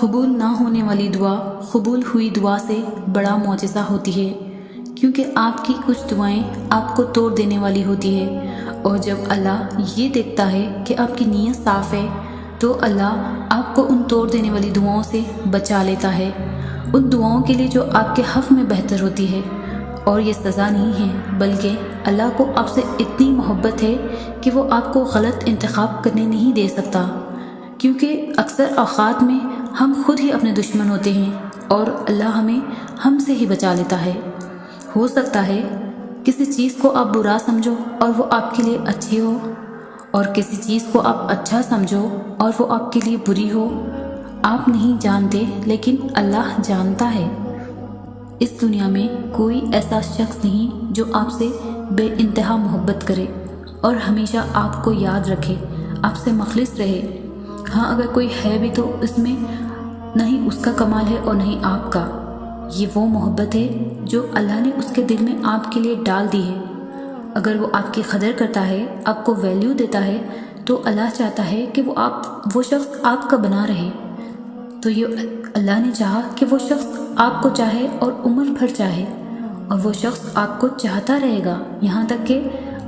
قبول نہ ہونے والی دعا قبول ہوئی دعا سے بڑا معجزہ ہوتی ہے، کیونکہ آپ کی کچھ دعائیں آپ کو توڑ دینے والی ہوتی ہے، اور جب اللہ یہ دیکھتا ہے کہ آپ کی نیت صاف ہے تو اللہ آپ کو ان توڑ دینے والی دعاؤں سے بچا لیتا ہے، ان دعاؤں کے لیے جو آپ کے حق میں بہتر ہوتی ہے۔ اور یہ سزا نہیں ہے، بلکہ اللہ کو آپ سے اتنی محبت ہے کہ وہ آپ کو غلط انتخاب کرنے نہیں دے سکتا، کیونکہ اکثر اوقات میں ہم خود ہی اپنے دشمن ہوتے ہیں اور اللہ ہمیں ہم سے ہی بچا لیتا ہے۔ ہو سکتا ہے کسی چیز کو آپ برا سمجھو اور وہ آپ کے لیے اچھی ہو، اور کسی چیز کو آپ اچھا سمجھو اور وہ آپ کے لیے بری ہو۔ آپ نہیں جانتے، لیکن اللہ جانتا ہے۔ اس دنیا میں کوئی ایسا شخص نہیں جو آپ سے بے انتہا محبت کرے اور ہمیشہ آپ کو یاد رکھے، آپ سے مخلص رہے۔ ہاں، اگر کوئی ہے بھی تو اس میں نہ ہی اس کا کمال ہے اور نہ ہی آپ کا۔ یہ وہ محبت ہے جو اللہ نے اس کے دل میں آپ کے لیے ڈال دی ہے۔ اگر وہ آپ کی قدر کرتا ہے، آپ کو ویلیو دیتا ہے، تو اللہ چاہتا ہے کہ وہ شخص آپ کا بنا رہے۔ تو یہ اللہ نے چاہا کہ وہ شخص آپ کو چاہے اور عمر بھر چاہے، اور وہ شخص آپ کو چاہتا رہے گا یہاں تک کہ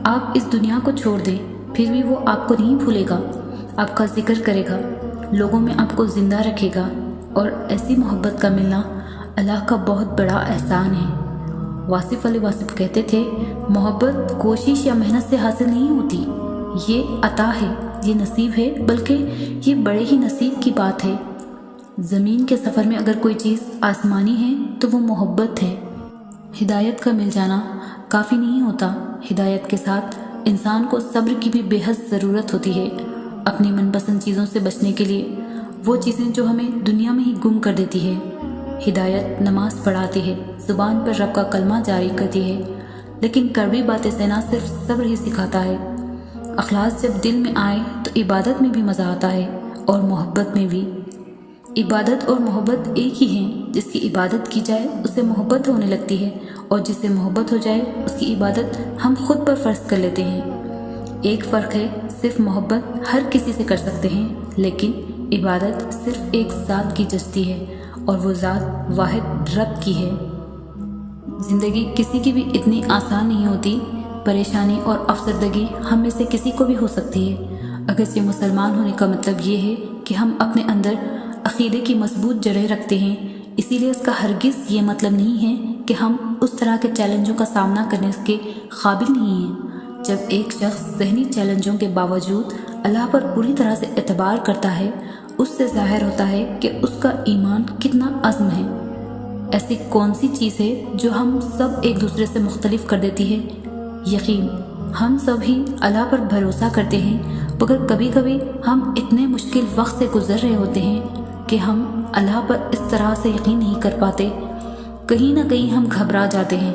آپ اس دنیا کو چھوڑ دیں، پھر بھی وہ آپ کو نہیں بھولے گا، آپ کا ذکر کرے گا، لوگوں میں آپ کو زندہ رکھے گا۔ اور ایسی محبت کا ملنا اللہ کا بہت بڑا احسان ہے۔ واصف علی واصف کہتے تھے، محبت کوشش یا محنت سے حاصل نہیں ہوتی، یہ عطا ہے، یہ نصیب ہے، بلکہ یہ بڑے ہی نصیب کی بات ہے۔ زمین کے سفر میں اگر کوئی چیز آسمانی ہے تو وہ محبت ہے۔ ہدایت کا مل جانا کافی نہیں ہوتا، ہدایت کے ساتھ انسان کو صبر کی بھی بے حد ضرورت ہوتی ہے، اپنی من پسند چیزوں سے بچنے کے لیے، وہ چیزیں جو ہمیں دنیا میں ہی گم کر دیتی ہے۔ ہدایت نماز پڑھاتی ہے، زبان پر رب کا کلمہ جاری کرتی ہے، لیکن کڑوی باتیں سہنا صرف صبر ہی سکھاتا ہے۔ اخلاص جب دل میں آئے تو عبادت میں بھی مزہ آتا ہے، اور محبت میں بھی۔ عبادت اور محبت ایک ہی ہیں، جس کی عبادت کی جائے اسے محبت ہونے لگتی ہے، اور جس سے محبت ہو جائے اس کی عبادت ہم خود پر فرض کر لیتے ہیں۔ ایک فرق ہے، صرف محبت ہر کسی سے کر سکتے ہیں، لیکن عبادت صرف ایک ذات کی جستی ہے، اور وہ ذات واحد رب کی ہے۔ زندگی کسی کی بھی اتنی آسان نہیں ہوتی، پریشانی اور افسردگی ہم میں سے کسی کو بھی ہو سکتی ہے۔ اگرچہ مسلمان ہونے کا مطلب یہ ہے کہ ہم اپنے اندر عقیدے کی مضبوط جڑیں رکھتے ہیں، اسی لیے اس کا ہرگز یہ مطلب نہیں ہے کہ ہم اس طرح کے چیلنجوں کا سامنا کرنے کے قابل نہیں ہیں۔ جب ایک شخص ذہنی چیلنجوں کے باوجود اللہ پر پوری طرح سے اعتبار کرتا ہے، اس سے ظاہر ہوتا ہے کہ اس کا ایمان کتنا عزم ہے۔ ایسی کون سی چیز ہے جو ہم سب ایک دوسرے سے مختلف کر دیتی ہے؟ یقین۔ ہم سب ہی اللہ پر بھروسہ کرتے ہیں، مگر کبھی کبھی ہم اتنے مشکل وقت سے گزر رہے ہوتے ہیں کہ ہم اللہ پر اس طرح سے یقین نہیں کر پاتے۔ کہیں نہ کہیں ہم گھبرا جاتے ہیں،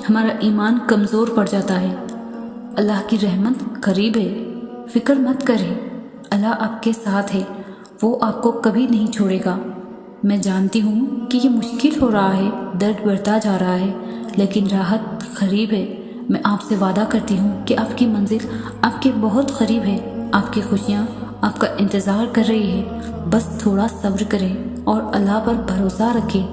ہمارا ایمان کمزور پڑ جاتا ہے۔ اللہ کی رحمت قریب ہے، فکر مت کریں، اللہ آپ کے ساتھ ہے، وہ آپ کو کبھی نہیں چھوڑے گا۔ میں جانتی ہوں کہ یہ مشکل ہو رہا ہے، درد بڑھتا جا رہا ہے، لیکن راحت قریب ہے۔ میں آپ سے وعدہ کرتی ہوں کہ آپ کی منزل آپ کے بہت قریب ہے، آپ کی خوشیاں آپ کا انتظار کر رہی ہے۔ بس تھوڑا صبر کریں اور اللہ پر بھروسہ رکھیں۔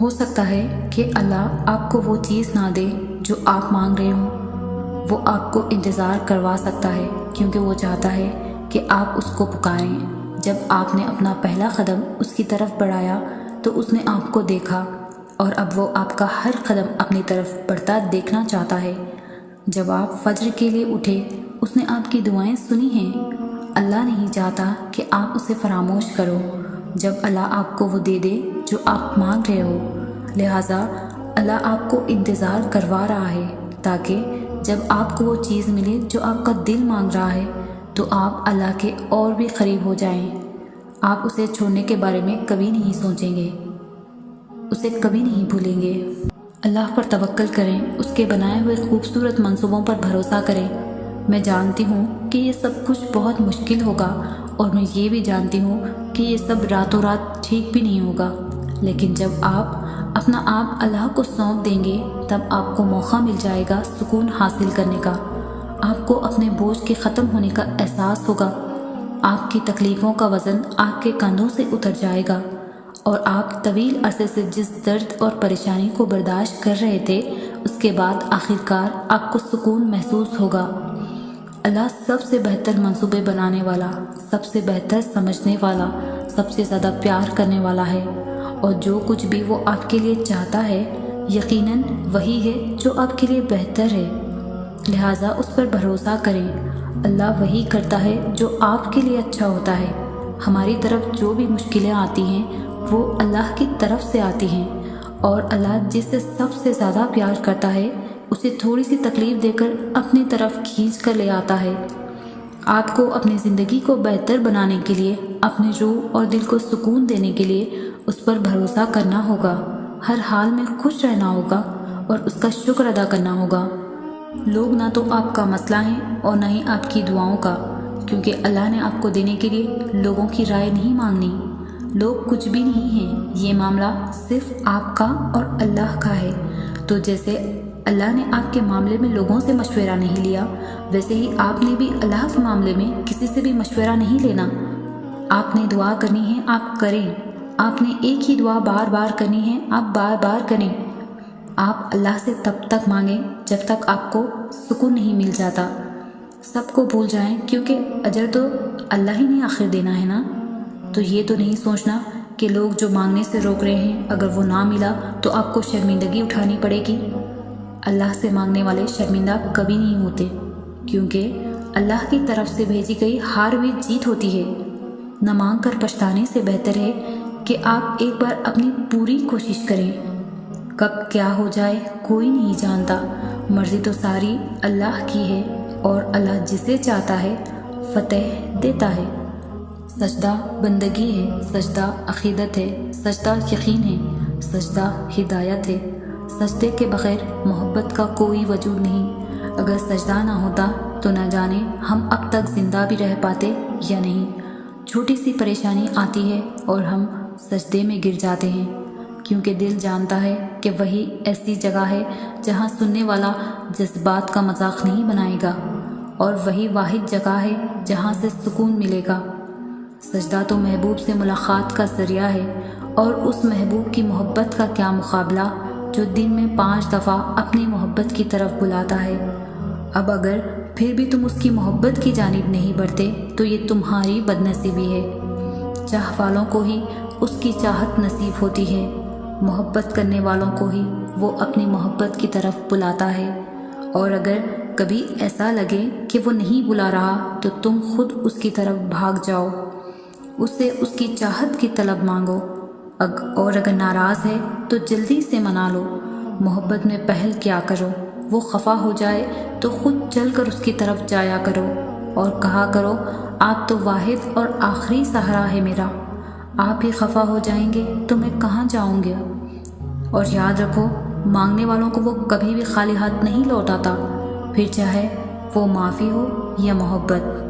ہو سکتا ہے کہ اللہ آپ کو وہ چیز نہ دے جو آپ مانگ رہے ہوں، وہ آپ کو انتظار کروا سکتا ہے، کیونکہ وہ چاہتا ہے کہ آپ اس کو پکاریں۔ جب آپ نے اپنا پہلا قدم اس کی طرف بڑھایا تو اس نے آپ کو دیکھا، اور اب وہ آپ کا ہر قدم اپنی طرف بڑھتا دیکھنا چاہتا ہے۔ جب آپ فجر کے لیے اٹھے، اس نے آپ کی دعائیں سنی ہیں۔ اللہ نہیں چاہتا کہ آپ اسے فراموش کرو جب اللہ آپ کو وہ دے دے جو آپ مانگ رہے ہو۔ لہٰذا اللہ آپ کو انتظار کروا رہا ہے، تاکہ جب آپ کو وہ چیز ملے جو آپ کا دل مانگ رہا ہے تو آپ اللہ کے اور بھی قریب ہو جائیں۔ آپ اسے چھوڑنے کے بارے میں کبھی نہیں سوچیں گے، اسے کبھی نہیں بھولیں گے۔ اللہ پر توکل کریں، اس کے بنائے ہوئے خوبصورت منصوبوں پر بھروسہ کریں۔ میں جانتی ہوں کہ یہ سب کچھ بہت مشکل ہوگا، اور میں یہ بھی جانتی ہوں کہ یہ سب راتوں رات ٹھیک بھی نہیں ہوگا، لیکن جب آپ اپنا آپ اللہ کو سونپ دیں گے تب آپ کو موقع مل جائے گا سکون حاصل کرنے کا۔ آپ کو اپنے بوجھ کے ختم ہونے کا احساس ہوگا، آپ کی تکلیفوں کا وزن آپ کے کندھوں سے اتر جائے گا اور آپ طویل عرصے سے جس درد اور پریشانی کو برداشت کر رہے تھے اس کے بعد آخرکار آپ کو سکون محسوس ہوگا۔ اللہ سب سے بہتر منصوبے بنانے والا، سب سے بہتر سمجھنے والا، سب سے زیادہ پیار کرنے والا ہے، اور جو کچھ بھی وہ آپ کے لیے چاہتا ہے یقیناً وہی ہے جو آپ کے لیے بہتر ہے، لہٰذا اس پر بھروسہ کریں۔ اللہ وہی کرتا ہے جو آپ کے لیے اچھا ہوتا ہے۔ ہماری طرف جو بھی مشکلیں آتی ہیں وہ اللہ کی طرف سے آتی ہیں، اور اللہ جس سے سب سے زیادہ پیار کرتا ہے اسے تھوڑی سی تکلیف دے کر اپنی طرف کھینچ کر لے آتا ہے۔ آپ کو اپنی زندگی کو بہتر بنانے کے لیے، اپنی روح اور دل کو سکون دینے کے لیے اس پر بھروسہ کرنا ہوگا، ہر حال میں خوش رہنا ہوگا اور اس کا شکر ادا کرنا ہوگا۔ لوگ نہ تو آپ کا مسئلہ ہیں اور نہ ہی آپ کی دعاؤں کا، کیونکہ اللہ نے آپ کو دینے کے لیے لوگوں کی رائے نہیں مانگنی۔ لوگ کچھ بھی نہیں ہیں، یہ معاملہ صرف آپ کا اور اللہ کا ہے۔ تو جیسے اللہ نے آپ کے معاملے میں لوگوں سے مشورہ نہیں لیا، ویسے ہی آپ نے بھی اللہ کے معاملے میں کسی سے بھی مشورہ نہیں لینا۔ آپ نے دعا کرنی ہے، آپ کریں۔ آپ نے ایک ہی دعا بار بار کرنی ہے، آپ بار بار کریں۔ آپ اللہ سے تب تک مانگیں جب تک آپ کو سکون نہیں مل جاتا۔ سب کو بھول جائیں، کیونکہ اجر تو اللہ ہی نے آخر دینا ہے نا۔ تو یہ تو نہیں سوچنا کہ لوگ جو مانگنے سے روک رہے ہیں اگر وہ نہ ملا تو آپ کو شرمندگی اٹھانی پڑے گی۔ اللہ سے مانگنے والے شرمندہ کبھی نہیں ہوتے، کیونکہ اللہ کی طرف سے بھیجی گئی ہار ہوئی جیت ہوتی ہے۔ نہ مانگ کر پچھتانے سے بہتر ہے کہ آپ ایک بار اپنی پوری کوشش کریں۔ کب کیا ہو جائے کوئی نہیں جانتا، مرضی تو ساری اللہ کی ہے، اور اللہ جسے چاہتا ہے فتح دیتا ہے۔ سجدہ بندگی ہے، سجدہ عقیدت ہے، سجدہ یقین ہے، سجدہ ہدایت ہے۔ سجدے کے بغیر محبت کا کوئی وجود نہیں۔ اگر سجدہ نہ ہوتا تو نہ جانے ہم اب تک زندہ بھی رہ پاتے یا نہیں۔ چھوٹی سی پریشانی آتی ہے اور ہم سجدے میں گر جاتے ہیں، کیونکہ دل جانتا ہے کہ وہی ایسی جگہ ہے جہاں سننے والا جذبات کا مذاق نہیں بنائے گا، اور وہی واحد جگہ ہے جہاں سے سکون ملے گا۔ سجدہ تو محبوب سے ملاقات کا ذریعہ ہے، اور اس محبوب کی محبت کا کیا مقابلہ جو دن میں 5 دفعہ اپنی محبت کی طرف بلاتا ہے۔ اب اگر پھر بھی تم اس کی محبت کی جانب نہیں بڑھتے تو یہ تمہاری بدنصیبی ہے۔ چاہ والوں کو ہی اس کی چاہت نصیب ہوتی ہے، محبت کرنے والوں کو ہی وہ اپنی محبت کی طرف بلاتا ہے۔ اور اگر کبھی ایسا لگے کہ وہ نہیں بلا رہا تو تم خود اس کی طرف بھاگ جاؤ، اس سے اس کی چاہت کی طلب مانگو، اور اگر ناراض ہے تو جلدی سے منا لو۔ محبت میں پہل کیا کرو، وہ خفا ہو جائے تو خود چل کر اس کی طرف جایا کرو اور کہا کرو آپ تو واحد اور آخری سہارا ہے میرا، آپ ہی خفا ہو جائیں گے تو میں کہاں جاؤں گا۔ اور یاد رکھو مانگنے والوں کو وہ کبھی بھی خالی ہاتھ نہیں لوٹاتا، پھر چاہے وہ معافی ہو یا محبت۔